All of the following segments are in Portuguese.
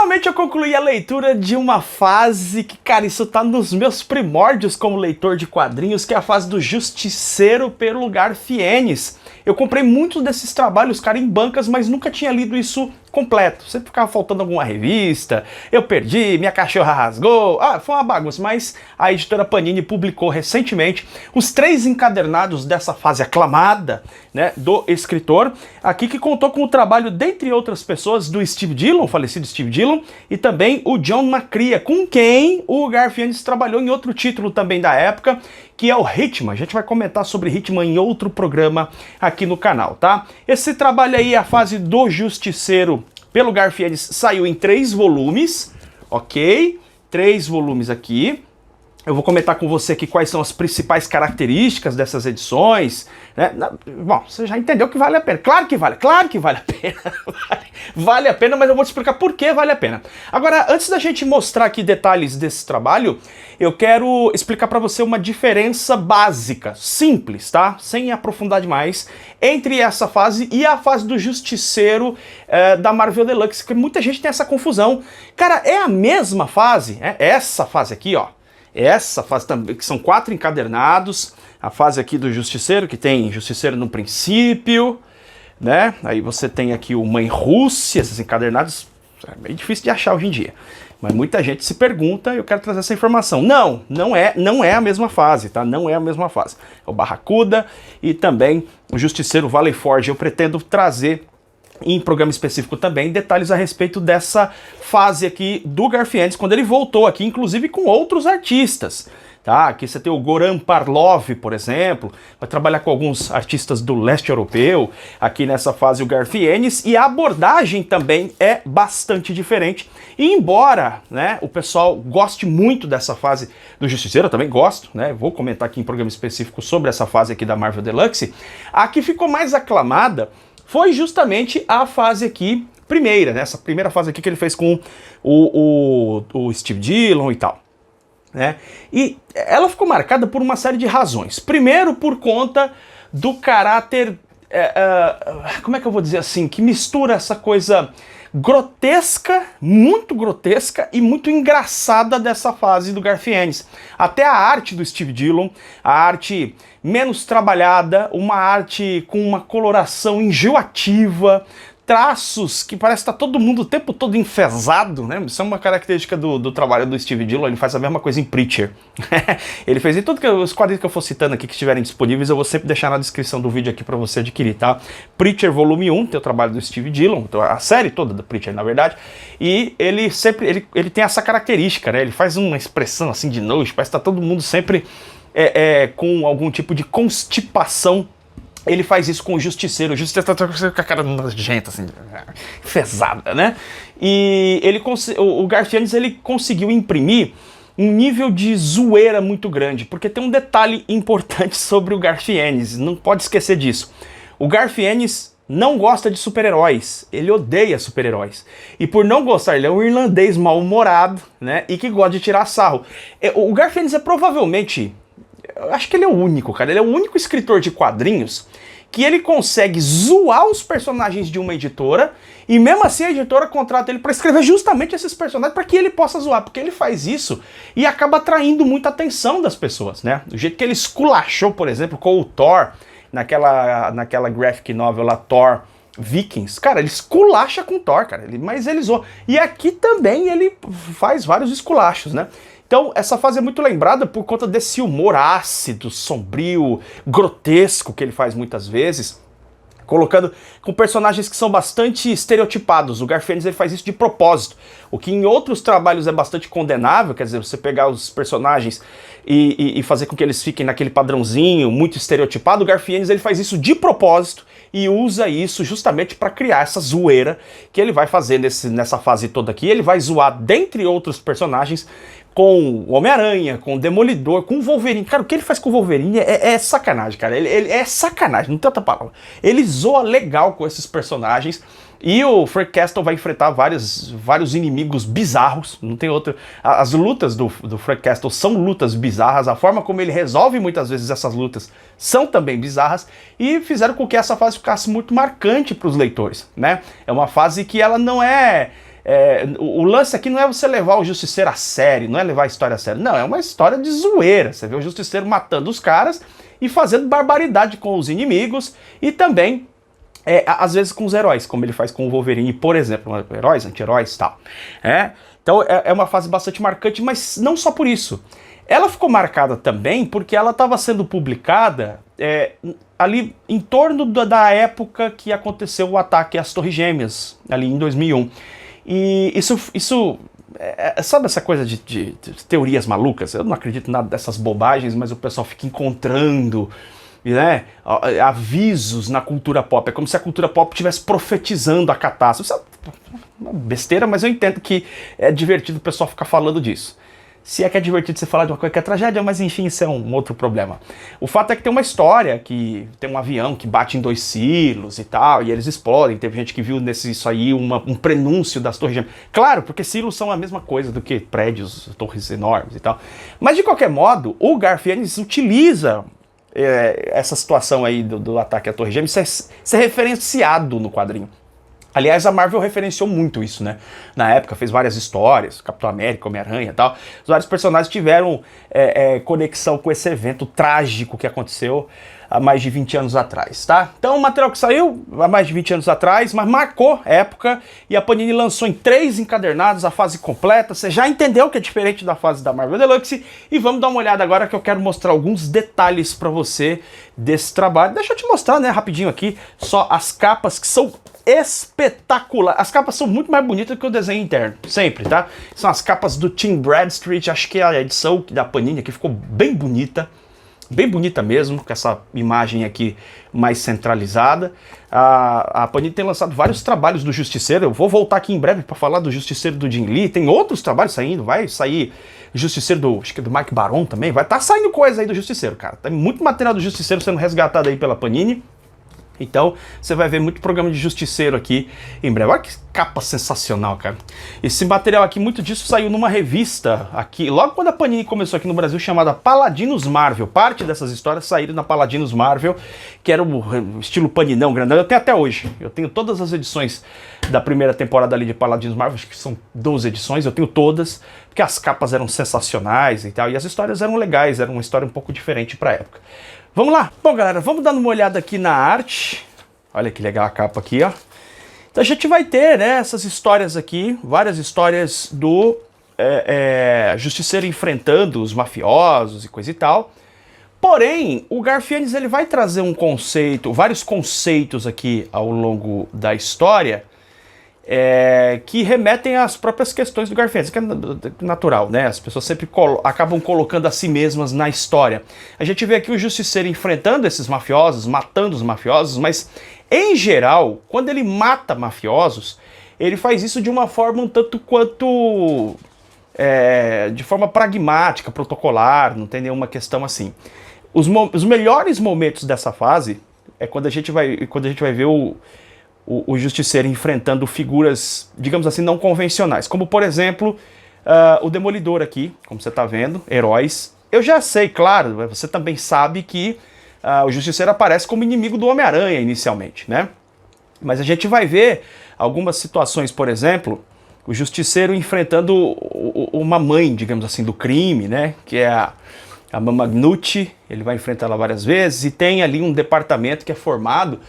Finalmente eu concluí a leitura de uma fase que, cara, isso tá nos meus primórdios como leitor de quadrinhos, que é a fase do Justiceiro pelo Garfienes. Eu comprei muitos desses trabalhos, cara, em bancas, mas nunca tinha lido isso completo. Sempre ficava faltando alguma revista, eu perdi, minha cachorra rasgou, foi uma bagunça, mas a editora Panini publicou recentemente os 3 encadernados dessa fase aclamada, né, do escritor, aqui que contou com o trabalho, dentre outras pessoas, do Steve Dillon, o falecido Steve Dillon, e também o John McCrea, com quem o Garfienes trabalhou em outro título também da época, que é o Hitman. A gente vai comentar sobre Hitman em outro programa aqui no canal, tá? Esse trabalho aí, a fase do Justiceiro pelo Garfienes, saiu em 3 volumes, ok? 3 volumes aqui. Eu vou comentar com você aqui quais são as principais características dessas edições, né? Bom, você já entendeu que vale a pena. Claro que vale a pena. Vale a pena, mas eu vou te explicar por que vale a pena. Agora, antes da gente mostrar aqui detalhes desse trabalho, eu quero explicar para você uma diferença básica, simples, tá? Sem aprofundar demais, entre essa fase e a fase do Justiceiro da Marvel Deluxe, que muita gente tem essa confusão. Cara, é a mesma fase, essa fase aqui, ó. Essa fase também, que são 4 encadernados, a fase aqui do Justiceiro, que tem Justiceiro no princípio, né? Aí você tem aqui o Mãe Rússia, esses encadernados, é bem difícil de achar hoje em dia. Mas muita gente se pergunta e eu quero trazer essa informação. Não é a mesma fase, tá? Não é a mesma fase. É o Barracuda e também o Justiceiro Valley Forge. Eu pretendo trazer em programa específico também detalhes a respeito dessa fase aqui do Garfienes, quando ele voltou aqui, inclusive com outros artistas, tá? Aqui você tem o Goran Parlov, por exemplo, vai trabalhar com alguns artistas do leste europeu, aqui nessa fase o Garfienes, e a abordagem também é bastante diferente, e embora, né, o pessoal goste muito dessa fase do Justiceiro, eu também gosto, né, vou comentar aqui em programa específico sobre essa fase aqui da Marvel Deluxe, a que ficou mais aclamada foi justamente a fase aqui, primeira, né? Essa primeira fase aqui que ele fez com o Steve Dillon e tal, né? E ela ficou marcada por uma série de razões. Primeiro, por conta do caráter, como é que eu vou dizer assim, que mistura essa coisa grotesca, muito grotesca e muito engraçada dessa fase do Garfienes. Até a arte do Steve Dillon, a arte menos trabalhada, uma arte com uma coloração enjoativa, traços que parece estar todo mundo o tempo todo enfesado, né? Isso é uma característica do trabalho do Steve Dillon, ele faz a mesma coisa em Preacher. Ele fez em tudo que os quadrinhos que eu for citando aqui que estiverem disponíveis, eu vou sempre deixar na descrição do vídeo aqui para você adquirir, tá? Preacher volume 1, tem o trabalho do Steve Dillon, a série toda do Preacher, na verdade, e ele sempre, ele tem essa característica, né? Ele faz uma expressão assim de nojo, parece que tá todo mundo sempre com algum tipo de constipação. Ele faz isso com o Justiceiro. O Justiceiro tá com a cara nojenta, assim, fezada, né? E o Garfienes, ele conseguiu imprimir um nível de zoeira muito grande, porque tem um detalhe importante sobre o Garfienes, não pode esquecer disso. O Garfienes não gosta de super-heróis, ele odeia super-heróis. E por não gostar, ele é um irlandês mal-humorado, né? E que gosta de tirar sarro. O Garfienes é provavelmente... Eu acho que ele é o único, cara. Ele é o único escritor de quadrinhos que ele consegue zoar os personagens de uma editora e mesmo assim a editora contrata ele para escrever justamente esses personagens para que ele possa zoar, porque ele faz isso e acaba atraindo muita atenção das pessoas, né? Do jeito que ele esculachou, por exemplo, com o Thor naquela graphic novel lá, Thor Vikings, cara, ele esculacha com Thor, cara, mas ele zoa. E aqui também ele faz vários esculachos, né? Então, essa fase é muito lembrada por conta desse humor ácido, sombrio, grotesco que ele faz muitas vezes, colocando com personagens que são bastante estereotipados. O Garfienes, ele faz isso de propósito, o que em outros trabalhos é bastante condenável, quer dizer, você pegar os personagens e fazer com que eles fiquem naquele padrãozinho muito estereotipado. O Garfienes, ele faz isso de propósito e usa isso justamente para criar essa zoeira que ele vai fazer nessa fase toda aqui. Ele vai zoar, dentre outros personagens, com o Homem-Aranha, com o Demolidor, com o Wolverine. Cara, o que ele faz com o Wolverine é sacanagem, cara. Ele é sacanagem, não tem outra palavra. Ele zoa legal com esses personagens. E o Frank Castle vai enfrentar vários inimigos bizarros, não tem outra. As lutas do Frank Castle são lutas bizarras, a forma como ele resolve muitas vezes essas lutas são também bizarras, e fizeram com que essa fase ficasse muito marcante para os leitores, né? É uma fase que ela não é O lance aqui não é você levar o Justiceiro a sério, não é levar a história a sério, não, é uma história de zoeira. Você vê o Justiceiro matando os caras e fazendo barbaridade com os inimigos e também, às vezes, com os heróis, como ele faz com o Wolverine, por exemplo, heróis, anti-heróis e tal. Então é uma fase bastante marcante, mas não só por isso. Ela ficou marcada também porque ela estava sendo publicada ali em torno da época que aconteceu o ataque às Torres Gêmeas, ali em 2001. E isso sabe essa coisa de teorias malucas? Eu não acredito em nada dessas bobagens, mas o pessoal fica encontrando, né, avisos na cultura pop. É como se a cultura pop estivesse profetizando a catástrofe. Isso é uma besteira, mas eu entendo que é divertido o pessoal ficar falando disso. Se é que é divertido você falar de uma coisa que é tragédia, mas enfim, isso é um outro problema. O fato é que tem uma história que tem um avião que bate em 2 silos e tal, e eles explodem. Teve gente que viu isso aí um prenúncio das Torres Gêmeas. Claro, porque silos são a mesma coisa do que prédios, torres enormes e tal. Mas de qualquer modo, o Garth Ennis utiliza essa situação aí do ataque à Torre Gêmeas, isso é referenciado no quadrinho. Aliás, a Marvel referenciou muito isso, né? Na época fez várias histórias, Capitão América, Homem-Aranha e tal. Os vários personagens tiveram conexão com esse evento trágico que aconteceu há mais de 20 anos atrás, tá? Então, o material que saiu há mais de 20 anos atrás, mas marcou época, e a Panini lançou em 3 encadernados a fase completa. Você já entendeu que é diferente da fase da Marvel Deluxe, e vamos dar uma olhada agora que eu quero mostrar alguns detalhes pra você desse trabalho. Deixa eu te mostrar, né, rapidinho aqui, só as capas que são espetacular. As capas são muito mais bonitas que o desenho interno, sempre, tá? São as capas do Tim Bradstreet, acho que é a edição da Panini aqui ficou bem bonita mesmo, com essa imagem aqui mais centralizada. A Panini tem lançado vários trabalhos do Justiceiro, eu vou voltar aqui em breve para falar do Justiceiro do Jim Lee, tem outros trabalhos saindo, vai sair Justiceiro acho que é do Mike Baron também, vai estar saindo coisa aí do Justiceiro, cara. Tem muito material do Justiceiro sendo resgatado aí pela Panini. Então, você vai ver muito programa de Justiceiro aqui em breve. Olha que capa sensacional, cara. Esse material aqui, muito disso saiu numa revista aqui, logo quando a Panini começou aqui no Brasil, chamada Paladinos Marvel. Parte dessas histórias saíram na Paladinos Marvel, que era o estilo paninão, grandão. Eu tenho até hoje. Eu tenho todas as edições da primeira temporada ali de Paladinos Marvel, acho que são 12 edições, eu tenho todas, porque as capas eram sensacionais e tal, e as histórias eram legais, era uma história um pouco diferente pra época. Vamos lá? Bom, galera, vamos dar uma olhada aqui na arte. Olha que legal a capa aqui, ó. Então a gente vai ter, né, essas histórias aqui, várias histórias do Justiceiro enfrentando os mafiosos e coisa e tal. Porém, o Garth Ennis, ele vai trazer um conceito, vários conceitos aqui ao longo da história, que remetem às próprias questões do Garth Ennis, que é natural, né? As pessoas sempre acabam colocando a si mesmas na história. A gente vê aqui o Justiceiro enfrentando esses mafiosos, matando os mafiosos, mas, em geral, quando ele mata mafiosos, ele faz isso de uma forma um tanto quanto de forma pragmática, protocolar, não tem nenhuma questão assim. Os melhores momentos dessa fase é quando a gente vai ver o Justiceiro enfrentando figuras, digamos assim, não convencionais. Como, por exemplo, o Demolidor aqui, como você está vendo, heróis. Eu já sei, claro, você também sabe que o Justiceiro aparece como inimigo do Homem-Aranha inicialmente, né? Mas a gente vai ver algumas situações, por exemplo, o Justiceiro enfrentando uma mãe, digamos assim, do crime, né? Que é a Mama Gnucci. Ele vai enfrentar ela várias vezes, e tem ali um departamento que é formado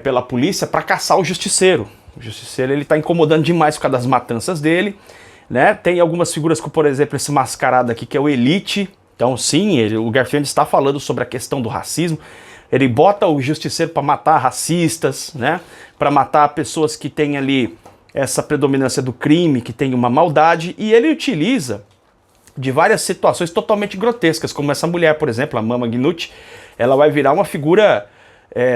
pela polícia para caçar o Justiceiro. O Justiceiro, ele tá incomodando demais por causa das matanças dele, né? Tem algumas figuras como, por exemplo, esse mascarado aqui que é o Elite. Então sim, o Garth Ennis está falando sobre a questão do racismo. Ele bota o Justiceiro para matar racistas, né? Para matar pessoas que têm ali essa predominância do crime, que tem uma maldade, e ele utiliza de várias situações totalmente grotescas, como essa mulher, por exemplo, a Mama Gnucci. Ela vai virar uma figura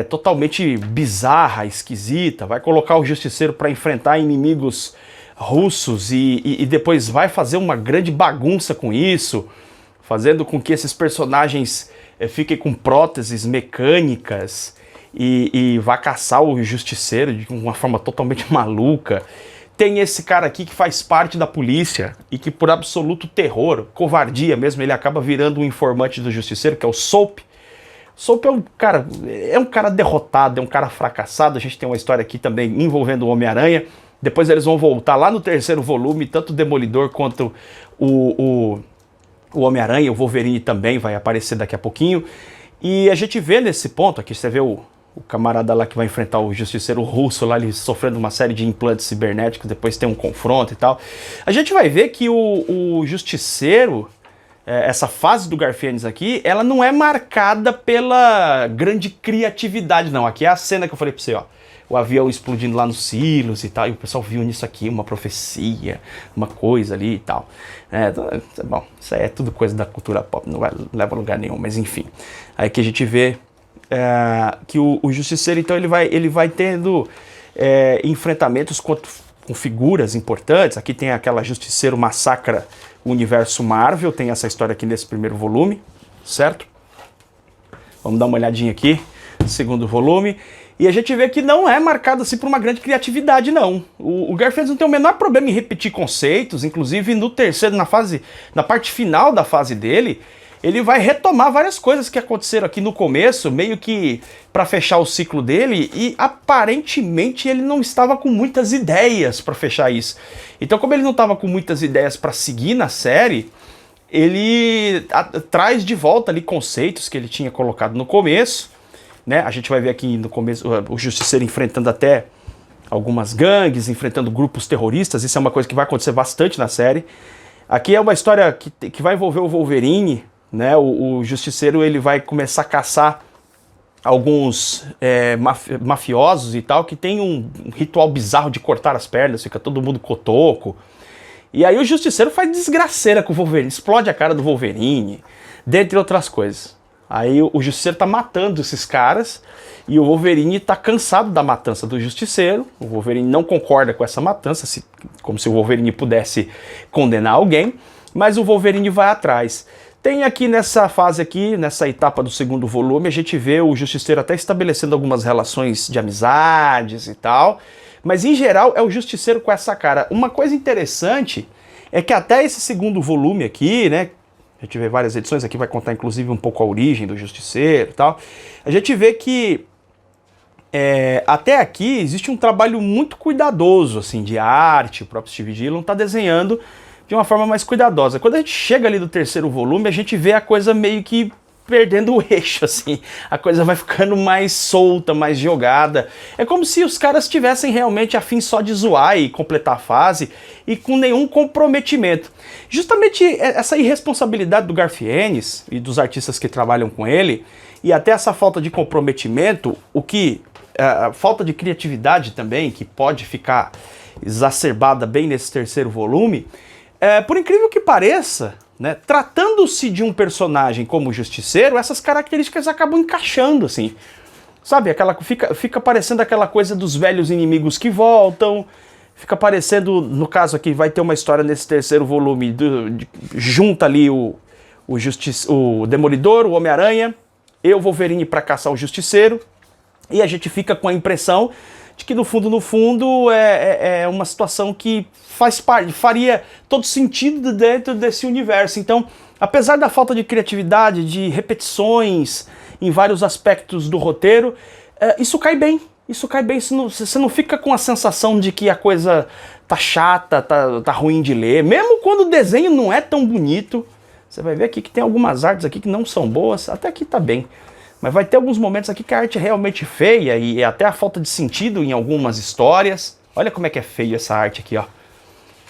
totalmente bizarra, esquisita, vai colocar o Justiceiro para enfrentar inimigos russos e depois vai fazer uma grande bagunça com isso, fazendo com que esses personagens fiquem com próteses mecânicas e vá caçar o Justiceiro de uma forma totalmente maluca. Tem esse cara aqui que faz parte da polícia e que, por absoluto terror, covardia mesmo, ele acaba virando um informante do Justiceiro, que é o Soap. Soap é um cara derrotado, é um cara fracassado. A gente tem uma história aqui também envolvendo o Homem-Aranha, Depois eles vão voltar lá no terceiro volume, tanto o Demolidor quanto o Homem-Aranha, o Wolverine também vai aparecer daqui a pouquinho. E a gente vê nesse ponto aqui, você vê o camarada lá que vai enfrentar o Justiceiro Russo lá, ele sofrendo uma série de implantes cibernéticos, depois tem um confronto e tal. A gente vai ver que o Justiceiro, essa fase do Garfienes aqui, ela não é marcada pela grande criatividade, não. Aqui é a cena que eu falei pra você, ó. O avião explodindo lá nos silos e tal, e o pessoal viu nisso aqui uma profecia, uma coisa ali e tal. Bom, isso aí é tudo coisa da cultura pop, não leva a lugar nenhum, mas enfim. Aí que a gente vê que o Justiceiro, então, ele vai tendo enfrentamentos com figuras importantes. Aqui tem aquela Justiceiro massacra o universo Marvel, tem essa história aqui nesse primeiro volume, certo? Vamos dar uma olhadinha aqui, segundo volume. E a gente vê que não é marcado assim por uma grande criatividade, não. O Garfienes não tem o menor problema em repetir conceitos, inclusive no terceiro, na parte final da fase dele, ele vai retomar várias coisas que aconteceram aqui no começo, meio que para fechar o ciclo dele, e aparentemente ele não estava com muitas ideias para fechar isso. Então, como ele não estava com muitas ideias para seguir na série, ele traz de volta ali conceitos que ele tinha colocado no começo, né? A gente vai ver aqui no começo o Justiceiro enfrentando até algumas gangues, enfrentando grupos terroristas. Isso é uma coisa que vai acontecer bastante na série. Aqui é uma história que vai envolver o Wolverine, né? O Justiceiro, ele vai começar a caçar alguns mafiosos e tal, que tem um ritual bizarro de cortar as pernas, fica todo mundo cotoco. E aí o Justiceiro faz desgraceira com o Wolverine, explode a cara do Wolverine, dentre outras coisas. Aí o Justiceiro tá matando esses caras e o Wolverine tá cansado da matança do Justiceiro. O Wolverine não concorda com essa matança, como se o Wolverine pudesse condenar alguém, mas o Wolverine vai atrás. Tem aqui nessa fase aqui, nessa etapa do segundo volume, a gente vê o Justiceiro até estabelecendo algumas relações de amizades e tal, mas em geral é o Justiceiro com essa cara. Uma coisa interessante é que até esse segundo volume aqui, né, a gente vê várias edições, aqui vai contar inclusive um pouco a origem do Justiceiro e tal. A gente vê que até aqui existe um trabalho muito cuidadoso assim, de arte. O próprio Steve Dillon está desenhando de uma forma mais cuidadosa. Quando a gente chega ali do terceiro volume, a gente vê a coisa meio que perdendo o eixo, assim. A coisa vai ficando mais solta, mais jogada. É como se os caras tivessem realmente a fim só de zoar e completar a fase e com nenhum comprometimento. Justamente essa irresponsabilidade do Garfienes e dos artistas que trabalham com ele, e até essa falta de comprometimento, a falta de criatividade também, que pode ficar exacerbada bem nesse terceiro volume, por incrível que pareça, né, tratando-se de um personagem como o Justiceiro, essas características acabam encaixando, assim. Sabe, fica parecendo aquela coisa dos velhos inimigos que voltam, fica parecendo, no caso aqui, vai ter uma história nesse terceiro volume, junta ali o Demolidor, o Homem-Aranha, e o Wolverine para caçar o Justiceiro, e a gente fica com a impressão de que no fundo é uma situação que faria todo sentido dentro desse universo. Então, apesar da falta de criatividade, de repetições em vários aspectos do roteiro, isso cai bem. Isso cai bem, você não fica com a sensação de que a coisa tá chata, tá ruim de ler. Mesmo quando o desenho não é tão bonito, você vai ver aqui que tem algumas artes aqui que não são boas, até aqui tá bem. Mas vai ter alguns momentos aqui que a arte é realmente feia e até a falta de sentido em algumas histórias. Olha como é que é feio essa arte aqui, ó.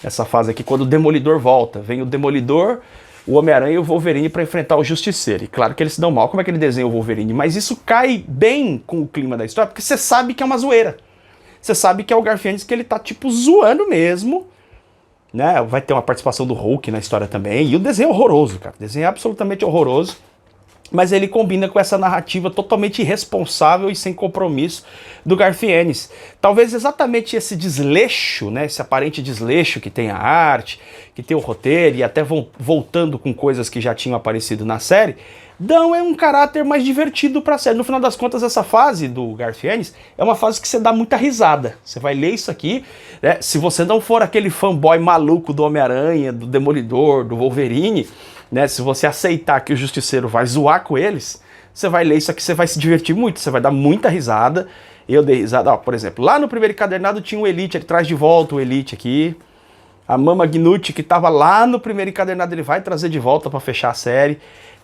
Essa fase aqui, quando o Demolidor volta. Vem o Demolidor, o Homem-Aranha e o Wolverine para enfrentar o Justiceiro. E claro que eles se dão mal, como é que ele desenha o Wolverine? Mas isso cai bem com o clima da história, porque você sabe que é uma zoeira. Você sabe que é o Garfienes que ele tá tipo zoando mesmo, né? Vai ter uma participação do Hulk na história também. E o desenho é horroroso, cara. O desenho é absolutamente horroroso. Mas ele combina com essa narrativa totalmente irresponsável e sem compromisso do Garfienes. Talvez exatamente esse desleixo, né, esse aparente desleixo que tem a arte, que tem o roteiro e até voltando com coisas que já tinham aparecido na série, dão um caráter mais divertido para a série. No final das contas, essa fase do Garfienes é uma fase que você dá muita risada. Você vai ler isso aqui, né, se você não for aquele fanboy maluco do Homem-Aranha, do Demolidor, do Wolverine, né, se você aceitar que o Justiceiro vai zoar com eles, você vai ler isso aqui, você vai se divertir muito, você vai dar muita risada Eu dei risada. Ó, por exemplo, lá no primeiro encadernado tinha o Elite, ele traz de volta o Elite aqui. A Mama Gnucci, que estava lá no primeiro encadernado, ele vai trazer de volta para fechar a série.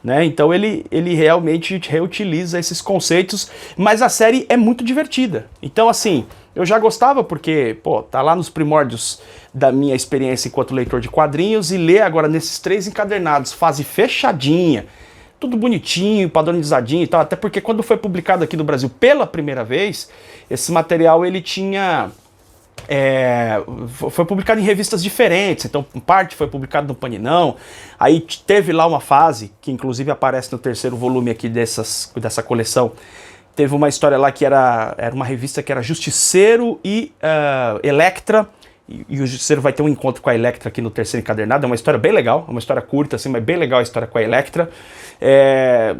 Né? Então ele realmente reutiliza esses conceitos, mas a série é muito divertida. Então assim, eu já gostava porque, pô, tá lá nos primórdios da minha experiência enquanto leitor de quadrinhos e ler agora nesses 3 encadernados, fase fechadinha, tudo bonitinho, padronizadinho e tal, até porque quando foi publicado aqui no Brasil pela primeira vez, esse material ele tinha... foi publicado em revistas diferentes, então parte foi publicado no Paninão, aí teve lá uma fase, que inclusive aparece no 3º volume aqui dessa coleção, teve uma história lá que era uma revista que era Justiceiro e Elektra, e o Justiceiro vai ter um encontro com a Elektra aqui no 3º encadernado, é uma história bem legal, é uma história curta assim, mas bem legal a história com a Elektra.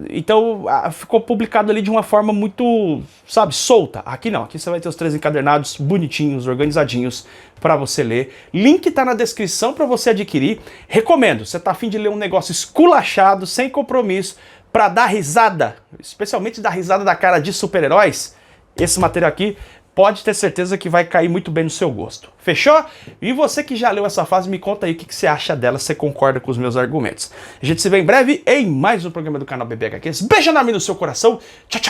Então ficou publicado ali de uma forma muito, sabe, solta. Aqui não, aqui você vai ter os 3 encadernados bonitinhos, organizadinhos para você ler. Link tá na descrição para você adquirir. Recomendo, você tá a fim de ler um negócio esculachado, sem compromisso, para dar risada, especialmente dar risada da cara de super-heróis, esse material aqui pode ter certeza que vai cair muito bem no seu gosto. Fechou? E você que já leu essa fase, me conta aí o que você acha dela, se você concorda com os meus argumentos. A gente se vê em breve em mais um programa do canal BB HQs. Beijo enorme no seu coração. Tchau, tchau.